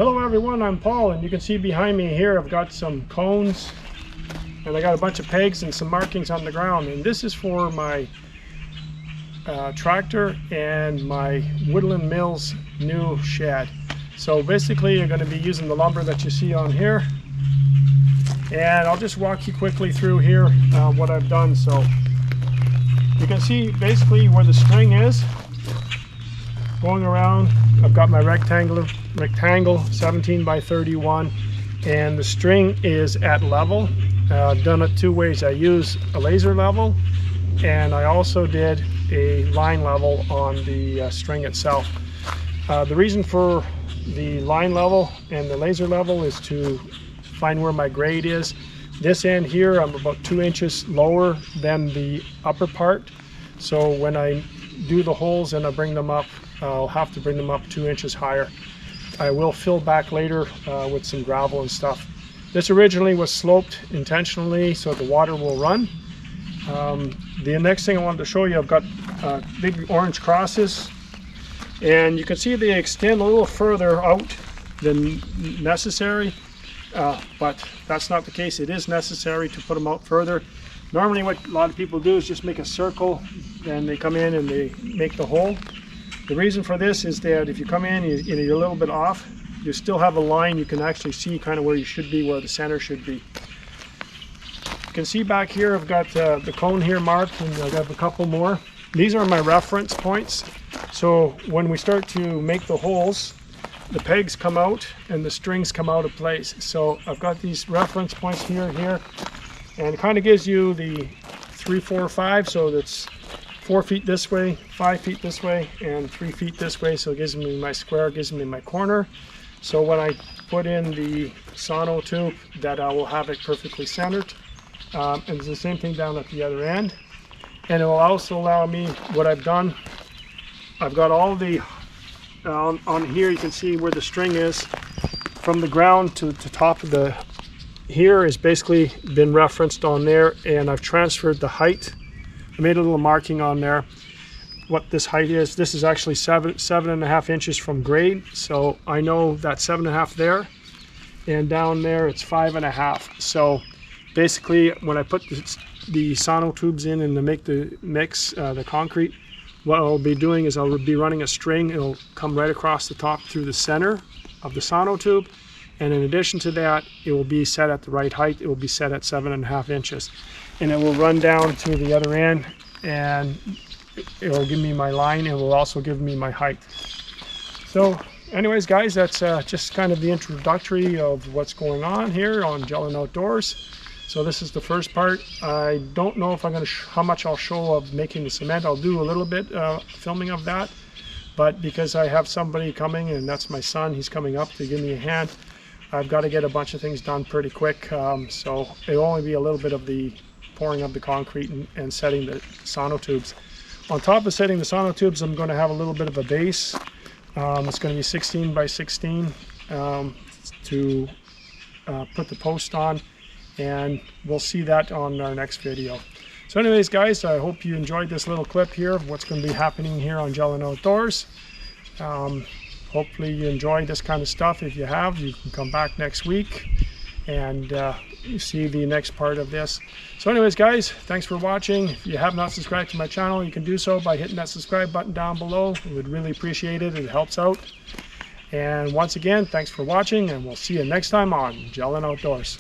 Hello everyone, I'm Paul, and you can see behind me here I've got some cones and I got a bunch of pegs and some markings on the ground, and this is for my tractor and my Woodland Mills new shed. So basically you're going to be using the lumber that you see on here, and I'll just walk you quickly through here what I've done. So you can see basically where the string is going around. I've got my rectangle 17 by 31, and the string is at level. I've done it two ways. I use a laser level, and I also did a line level on the string itself. The reason for the line level and the laser level is to find where my grade is. This end here I'm about 2 inches lower than the upper part, so when I do the holes and I bring them up, I'll have to bring them up 2 inches higher. I will fill back later with some gravel and stuff. This originally was sloped intentionally so the water will run. The next thing I wanted to show you, I've got big orange crosses, and you can see they extend a little further out than necessary, but that's not the case. It is necessary to put them out further. Normally what a lot of people do is just make a circle and they come in and they make the hole. The reason for this is that if you come in and you're a little bit off, you still have a line. You can actually see kind of where you should be, where the center should be. You can see back here I've got the cone here marked, and I have a couple more. These are my reference points. So when we start to make the holes, the pegs come out and the strings come out of place. So I've got these reference points here, and it kind of gives you the 3, 4, 5. So that's 4 feet this way, 5 feet this way, and 3 feet this way. So it gives me my square, gives me my corner. So when I put in the sono tube, that I will have it perfectly centered. And it's the same thing down at the other end. And it will also allow me, what I've done, I've got all the, on here you can see where the string is, from the ground to the top of the, here is basically been referenced on there, and I've transferred the height. I made a little marking on there what this height is. This is actually 7.5 inches from grade, so I know that 7.5 there, and down there it's 5.5. So basically when I put the sono tubes in and to make the mix, the concrete, what I'll be doing is I'll be running a string. It'll come right across the top through the center of the sono tube, and in addition to that, it will be set at the right height. It will be set at 7.5 inches, and it will run down to the other end, and it will give me my line. It will also give me my height. So anyways guys, that's just kind of the introductory of what's going on here on Gellin Outdoors. So this is the first part. I don't know if I'm going to how much I'll show of making the cement. I'll do a little bit filming of that, but because I have somebody coming, and that's my son, he's coming up to give me a hand, I've got to get a bunch of things done pretty quick. So it'll only be a little bit of the pouring of the concrete and setting the sono tubes. On top of setting the sono tubes, I'm going to have a little bit of a base. It's going to be 16 by 16 to put the post on, and we'll see that on our next video. So anyways guys, I hope you enjoyed this little clip here of what's going to be happening here on Gellin Outdoors. Hopefully you enjoy this kind of stuff. If you have, you can come back next week and you see the next part of this. So anyways guys, thanks for watching. If you have not subscribed to my channel, you can do so by hitting that subscribe button down below. We would really appreciate it. It helps out. And once again, thanks for watching, and we'll see you next time on Gellin Outdoors.